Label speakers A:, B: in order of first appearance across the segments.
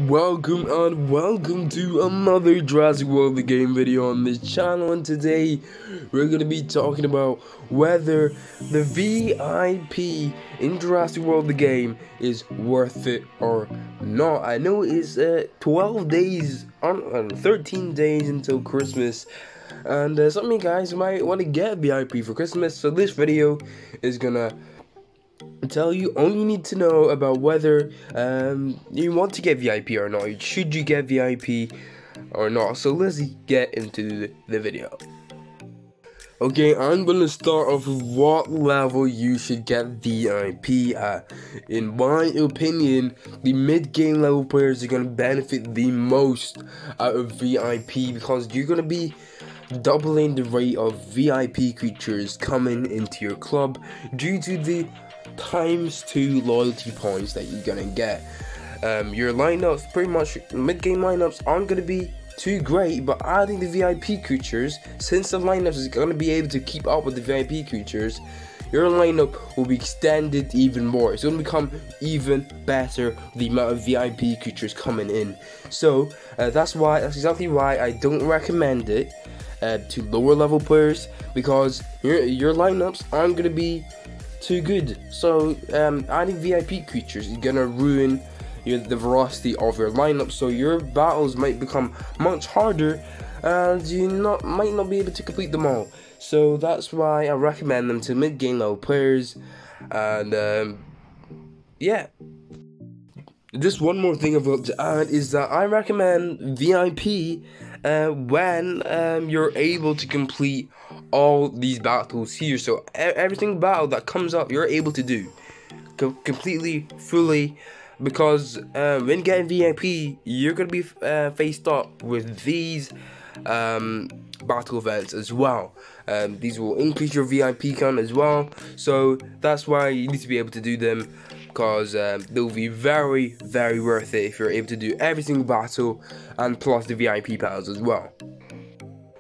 A: welcome to another Jurassic World the game video on this channel, and today we're going to be talking about whether the VIP in Jurassic World the game is worth it or not. I know it's 12 days, 13 days until Christmas, and some of you guys might want to get VIP for Christmas, so this video is gonna tell you all you need to know about whether you want to get VIP or not. Should you get VIP or not? So let's get into the video. Okay, I'm gonna start off with what level you should get VIP at. In my opinion, the mid-game level players are gonna benefit the most out of VIP because you're gonna be doubling the rate of VIP creatures coming into your club due to the ×2 loyalty points that you're gonna get. Your lineups, pretty much mid-game lineups, aren't gonna be too great, but adding the VIP creatures, since the lineups is gonna be able to keep up with the VIP creatures, your lineup will be extended even more. It's gonna become even better, the amount of VIP creatures coming in. So that's exactly why I don't recommend it to lower level players, because your lineups aren't gonna be too good. So adding VIP creatures is gonna ruin the velocity of your lineup, so your battles might become much harder and you might not be able to complete them all. So that's why I recommend them to mid-game level players. And yeah, just one more thing I've got to add is that I recommend VIP when you're able to complete all these battles here. So every single battle that comes up, you're able to do completely, fully, because when getting VIP, you're gonna be faced up with these battle events as well. These will increase your VIP count as well, so that's why you need to be able to do them, because they'll be very, very worth it if you're able to do every single battle and plus the VIP battles as well.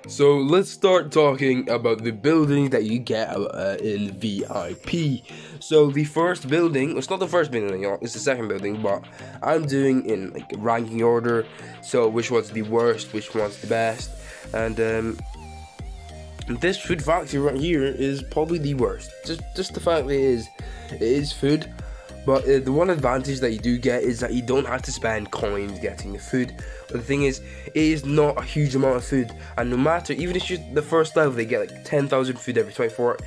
A: So let's start talking about the building that you get in VIP. So the first building, it's not the first building, it's the second building, but I'm doing in like ranking order. So which one's the worst, which one's the best, and this food factory right here is probably the worst. Just the fact that it is food. But the one advantage that you do get is that you don't have to spend coins getting the food. But the thing is, it is not a huge amount of food. And no matter, even if it's the first level, they get like 10,000 food every 24 hours.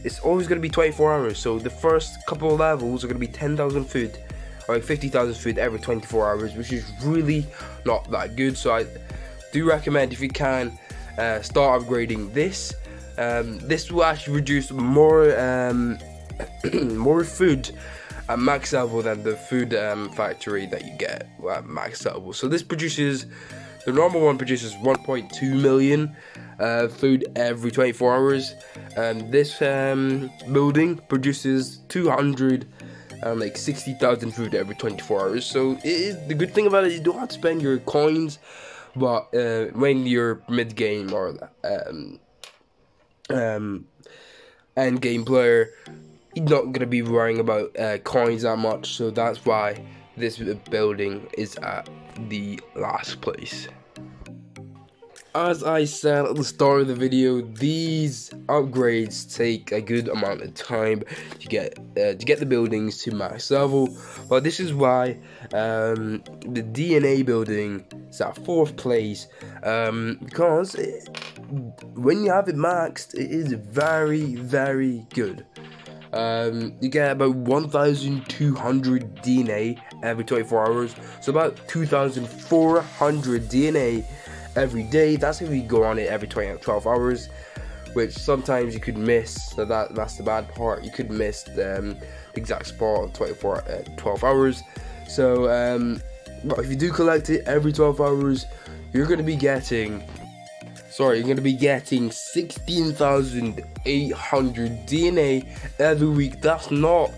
A: It's always going to be 24 hours. So the first couple of levels are going to be 10,000 food. Or like 50,000 food every 24 hours. Which is really not that good. So I do recommend, if you can, start upgrading this. This will actually reduce more, more food at max level than the food factory that you get at max level. So this produces, the normal one produces 1.2 million food every 24 hours. This building produces 260,000 food every 24 hours. So the good thing about it is you don't have to spend your coins, but when you're mid-game or end game player, you're not going to be worrying about coins that much, so that's why this building is at the last place. As I said at the start of the video, these upgrades take a good amount of time to get the buildings to max level, but this is why the DNA building is at 4th place, because when you have it maxed, it is very, very good. You get about 1,200 DNA every 24 hours, so about 2,400 DNA every day. That's if you go on it every 12 hours, which sometimes you could miss. So that's the bad part. You could miss the exact spot of 12 hours. So but if you do collect it every 12 hours, you're going to be getting 16,800 DNA every week. That's not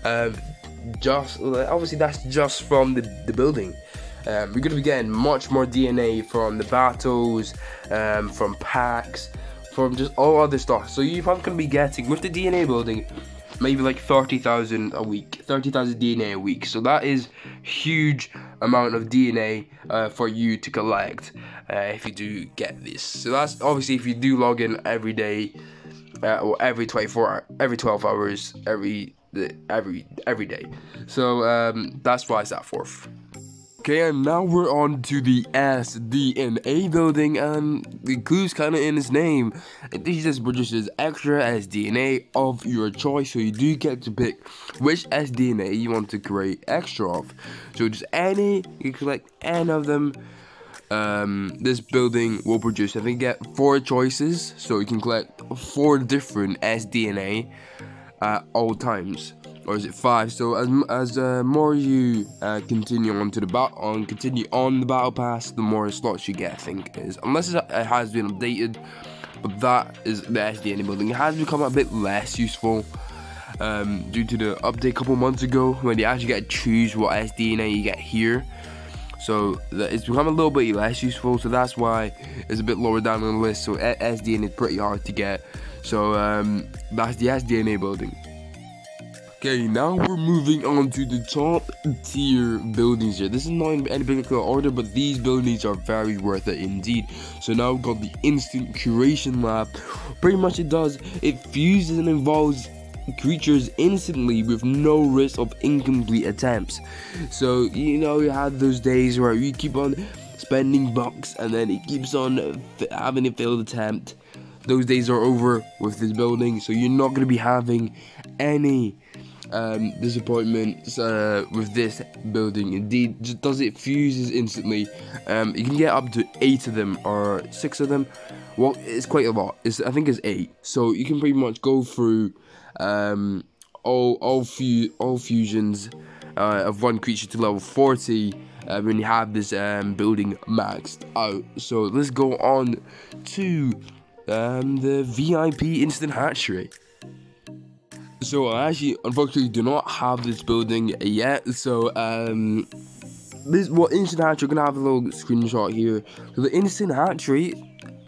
A: obviously that's just from the building. You're going to be getting much more DNA from the battles, from packs, from just all other stuff. So you're probably going to be getting, with the DNA building, maybe like 30,000 a week, 30,000 DNA a week. So that is huge amount of DNA for you to collect if you do get this. So that's obviously if you do log in every day, or every 12 hours, every day. So that's why it's at 4th. Okay, and now we're on to the AssDNA building, and the clue's kind of in its name. This just produces extra AssDNA of your choice, so you do get to pick which AssDNA you want to create extra of. So just any, you collect any of them. This building will produce, I think, get 4 choices, so you can collect 4 different AssDNA at all times. Or is it 5? So as more you continue on to the battle pass, the more slots you get, I think it is, unless it has been updated. But that is the AssDNA building. It has become a bit less useful due to the update a couple months ago, when you actually get to choose what AssDNA you get here. So it's become a little bit less useful, so that's why it's a bit lower down on the list. So AssDNA is pretty hard to get. So that's the AssDNA building. Okay, now we're moving on to the top tier buildings here. This is not in any particular order, but these buildings are very worth it indeed. So now we've got the instant curation lab. Pretty much it fuses and involves creatures instantly with no risk of incomplete attempts. So you know, you have those days where you keep on spending bucks and then it keeps on having a failed attempt. Those days are over with this building, so you're not going to be having any disappointments with this building. Indeed, just does it fuses instantly. You can get up to 8 of them or 6 of them. Well, it's quite a lot. I think it's 8. So you can pretty much go through all fusions of one creature to level 40 when you have this building maxed out. So let's go on to the VIP instant hatchery. So I actually, unfortunately, do not have this building yet. So instant hatchery, we're gonna have a little screenshot here. So the instant hatchery,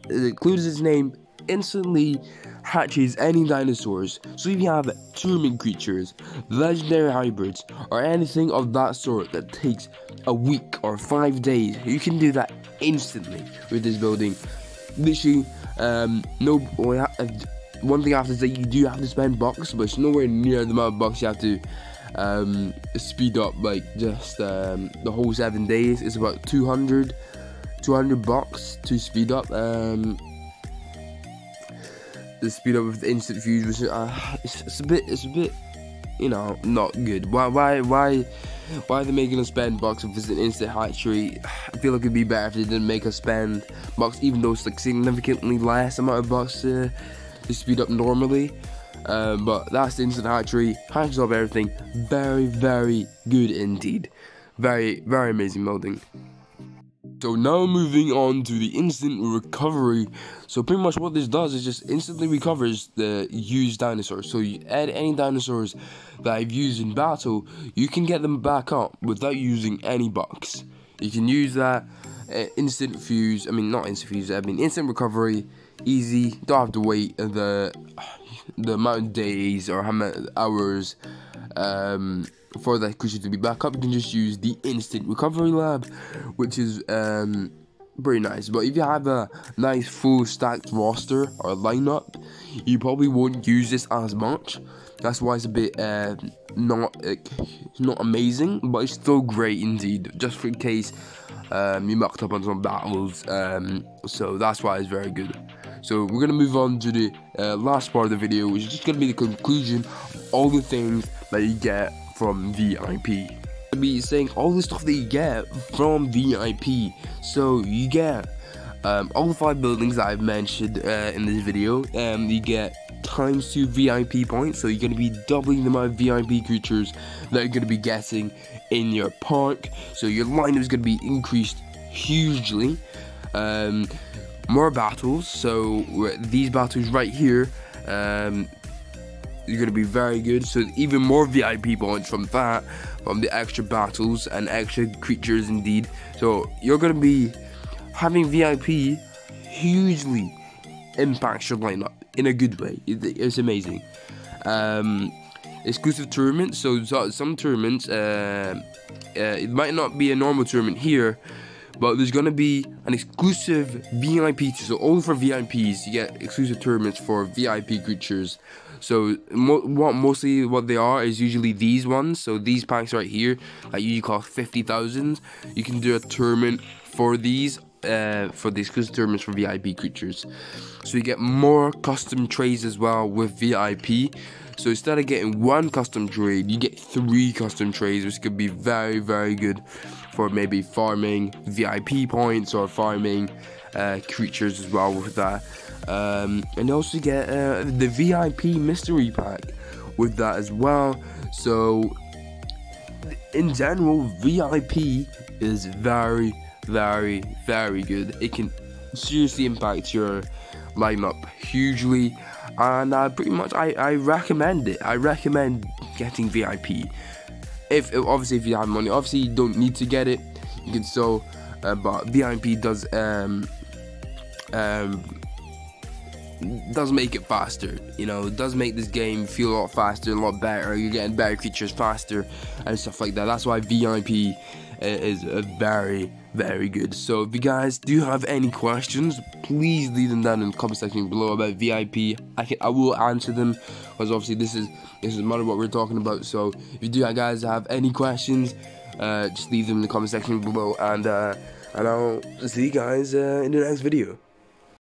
A: it includes its name, instantly hatches any dinosaurs. So if you have tournament creatures, legendary hybrids, or anything of that sort that takes a week or 5 days, you can do that instantly with this building. Literally, one thing I have to say, you do have to spend bucks, but it's nowhere near the amount of bucks you have to speed up, like just the whole 7 days. It's about 200 bucks to speed up the speed up with the instant fuse, which it's a bit, you know, not good. Why are they making us spend bucks if it's an instant hatchery? I feel like it'd be better if they didn't make us spend bucks, even though it's like significantly less amount of bucks to speed up normally. But that's the instant hatchery. Hatches up everything. Very, very good indeed. Very, very amazing building. So now moving on to the instant recovery. So pretty much what this does is just instantly recovers the used dinosaurs. So you add any dinosaurs that I've used in battle, you can get them back up without using any bucks. You can use that instant recovery. Easy, don't have to wait the amount of days or how many hours for that creature to be back up. You can just use the instant recovery lab, which is pretty nice. But if you have a nice full stacked roster or lineup, you probably won't use this as much. That's why it's a bit not amazing, but it's still great indeed, just in case you mucked up on some battles. So that's why it's very good. So we're gonna move on to the last part of the video, which is just gonna be the conclusion of all the things that you get from VIP. I'll be saying all the stuff that you get from VIP. So you get all the 5 buildings that I've mentioned in this video. You get ×2 VIP points, so you're going to be doubling the amount of VIP creatures that you're going to be getting in your park. So your lineup is going to be increased hugely. More battles, so these battles right here, you're going to be very good. So even more VIP points from that, from the extra battles and extra creatures indeed. So you're going to be having VIP hugely impacts your lineup in a good way. It's amazing. exclusive tournaments. So some tournaments, it might not be a normal tournament here, but there's gonna be an exclusive VIP. So only for VIPs, you get exclusive tournaments for VIP creatures. So mostly what they are is usually these ones. So these packs right here, that usually cost 50,000. You can do a tournament for these, for the exclusive tournaments for VIP creatures. So you get more custom trades as well with VIP. So instead of getting one custom trade, you get 3 custom trades, which could be very, very good for maybe farming VIP points or farming creatures as well with that. And you also get the VIP mystery pack with that as well. So in general, VIP is very, very, very good. It can seriously impact your lineup hugely, and pretty much I recommend it. I recommend getting VIP. If obviously if you have money, obviously you don't need to get it. You can still, but VIP does make it faster. You know, it does make this game feel a lot faster, a lot better. You're getting better creatures faster and stuff like that. That's why VIP is very, very good. So if you guys do have any questions, please leave them down in the comment section below about VIP. I will answer them, because obviously this is more what we're talking about. So if you do guys have any questions, just leave them in the comment section below, and I'll see you guys in the next video.